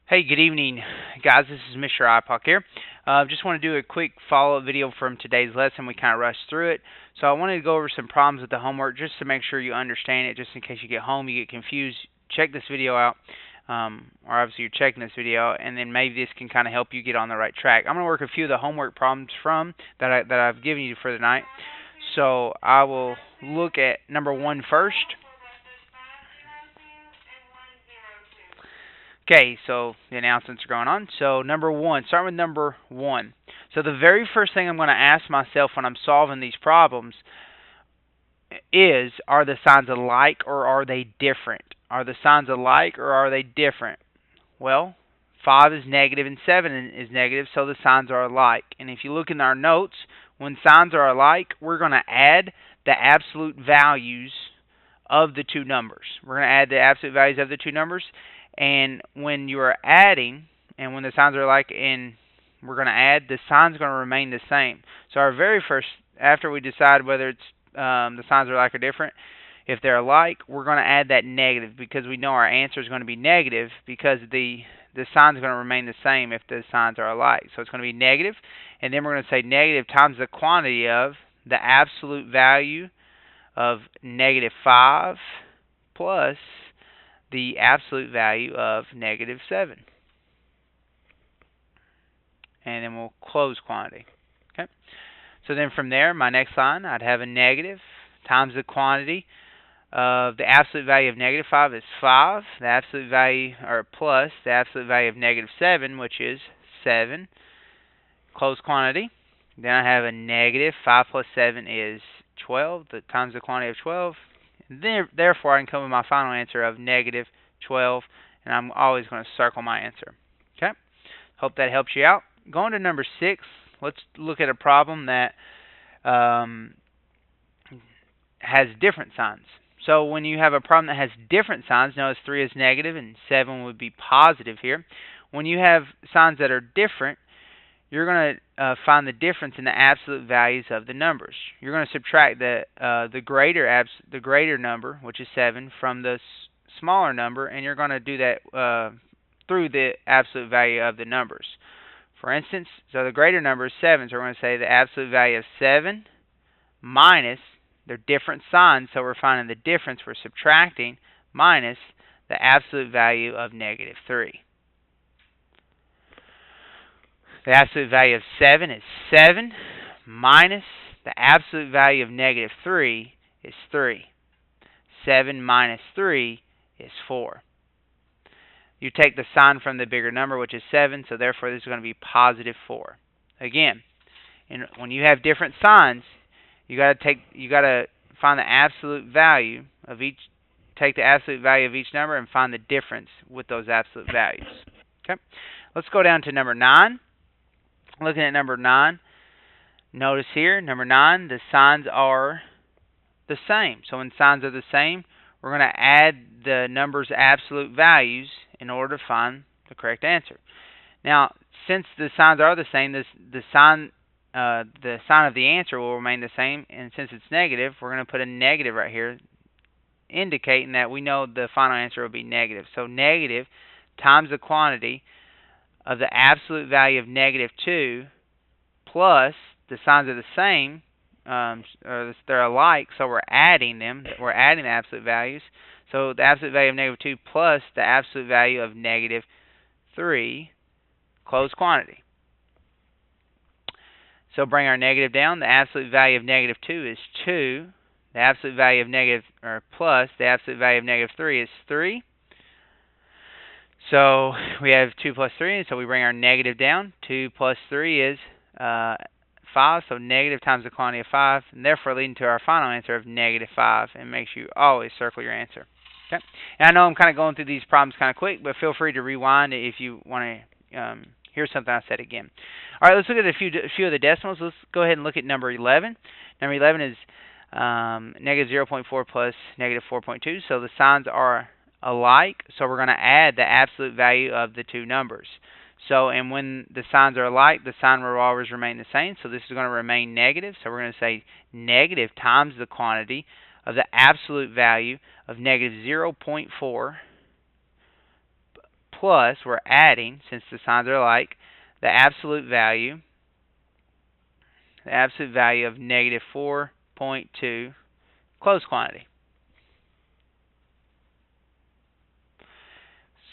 Hey, good evening, guys. This is Mr. Ipock here. Just want to do a quick follow-up video from today's lesson. We kind of rushed through it. So I wanted to go over some problems with the homework just to make sure you understand it, just in case you get home, you get confused. Check this video out, or obviously you're checking this video, and then maybe this can kind of help you get on the right track. I'm going to work a few of the homework problems that I've given you for the night. So I will look at number 1 first. Okay, so the announcements are going on. So number 1, start with number 1. So the very first thing I'm going to ask myself when I'm solving these problems is, are the signs alike or are they different? Are the signs alike or are they different? Well, 5 is negative and 7 is negative, so the signs are alike. And if you look in our notes, when signs are alike, we're going to add the absolute values of the two numbers. We're going to add the absolute values of the two numbers. And when you are adding, and when the signs are alike, and we're going to add, the sign's going to remain the same. So our very first, after we decide whether it's the signs are alike or different, if they're alike, we're going to add that negative because we know our answer is going to be negative because the sign's going to remain the same if the signs are alike. So it's going to be negative, and then we're going to say negative times the quantity of the absolute value of negative 5 plus the absolute value of negative 7. And then we'll close quantity. Okay. So then from there, my next line, I'd have a negative times the quantity of the absolute value of negative 5 is 5. The absolute value, or plus the absolute value of negative 7, which is 7. Close quantity. Then I have a negative 5 plus 7 is 12. Times the quantity of 12. Therefore, I can come with my final answer of negative 12, and I'm always going to circle my answer. Okay? Hope that helps you out. Going to number 6, let's look at a problem that has different signs. So when you have a problem that has different signs, notice 3 is negative and 7 would be positive here. When you have signs that are different, you're going to find the difference in the absolute values of the numbers. You're going to subtract the greater number, which is 7, from the smaller number, and you're going to do that through the absolute value of the numbers. For instance, so the greater number is 7, so we're going to say the absolute value of 7 minus, they're different signs, so we're finding the difference, we're subtracting, minus the absolute value of negative 3. The absolute value of 7 is 7 minus the absolute value of negative 3 is 3. 7 minus 3 is 4. You take the sign from the bigger number, which is 7, so therefore this is going to be positive 4. Again, when you have different signs, you got to find the absolute value of each. Take the absolute value of each number and find the difference with those absolute values. Okay, let's go down to number 9. Looking at number 9, notice here, number 9, the signs are the same. So when signs are the same, we're going to add the number's absolute values in order to find the correct answer. Now, since the signs are the same, the sign of the answer will remain the same, and since it's negative, we're going to put a negative right here, indicating that we know the final answer will be negative. So negative times the quantity of the absolute value of negative 2 plus the signs are the same, or they're alike, so we're adding them. We're adding the absolute values. So the absolute value of negative 2 plus the absolute value of negative 3, close quantity. So bring our negative down. The absolute value of negative 2 is 2. The absolute value of negative, or plus the absolute value of negative 3 is 3. So we have 2 plus 3, and so we bring our negative down. 2 plus 3 is 5, so negative times the quantity of 5, and therefore leading to our final answer of negative 5, and make sure you always circle your answer. Okay. And I know I'm kind of going through these problems kind of quick, but feel free to rewind if you want to hear something I said again. All right, let's look at a few of the decimals. Let's go ahead and look at number 11. Number 11 is negative 0.4 plus negative 4.2, so the signs are alike, so we're going to add the absolute value of the two numbers. So, and when the signs are alike, the sign will always remain the same, so this is going to remain negative, so we're going to say negative times the quantity of the absolute value of negative 0.4 plus, we're adding, since the signs are alike, the absolute value of negative 4.2 closed quantity.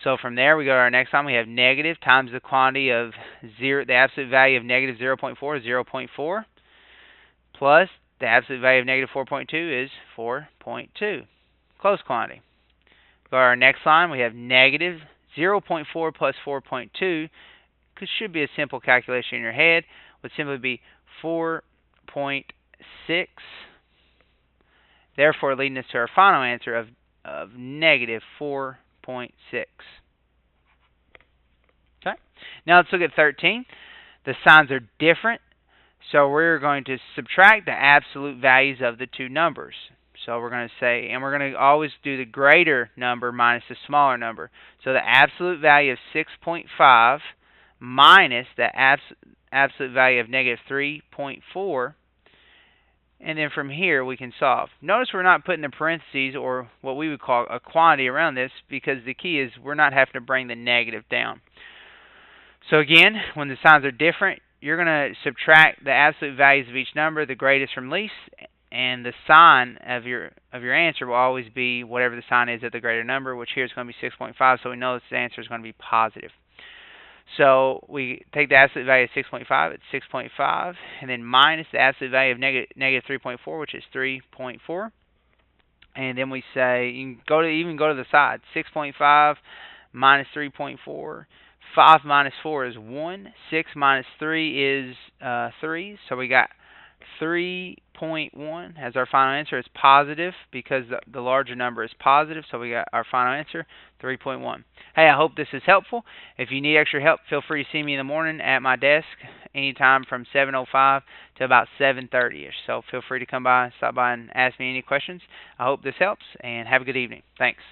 So from there, we go to our next line. We have negative times the quantity of the absolute value of negative 0.4 is 0.4, plus the absolute value of negative 4.2 is 4.2, closed quantity. Go to our next line. We have negative 0.4 plus 4.2, which should be a simple calculation in your head, would simply be 4.6, therefore leading us to our final answer of negative 4.6. Okay. Now let's look at 13. The signs are different, so we're going to subtract the absolute values of the two numbers. So we're going to say, and we're going to always do the greater number minus the smaller number. So the absolute value of 6.5 minus the absolute value of negative 3.4. And then from here, we can solve. Notice we're not putting the parentheses or what we would call a quantity around this, because the key is we're not having to bring the negative down. So again, when the signs are different, you're going to subtract the absolute values of each number, the greatest from least, and the sign of your answer will always be whatever the sign is at the greater number, which here is going to be 6.5, so we know this answer is going to be positive. So we take the absolute value of 6.5, it's 6.5, and then minus the absolute value of negative 3.4, which is 3.4. And then we say, you can even go to the side, 6.5 minus 3.4. 5 minus 4 is 1. 6 minus 3 is 3. So we got 3.1 as our final answer. It's positive because the larger number is positive. So we got our final answer, 3.1. Hey, I hope this is helpful. If you need extra help, feel free to see me in the morning at my desk anytime from 7:05 to about 7:30ish. So feel free to come by, stop by, and ask me any questions. I hope this helps, and have a good evening. Thanks.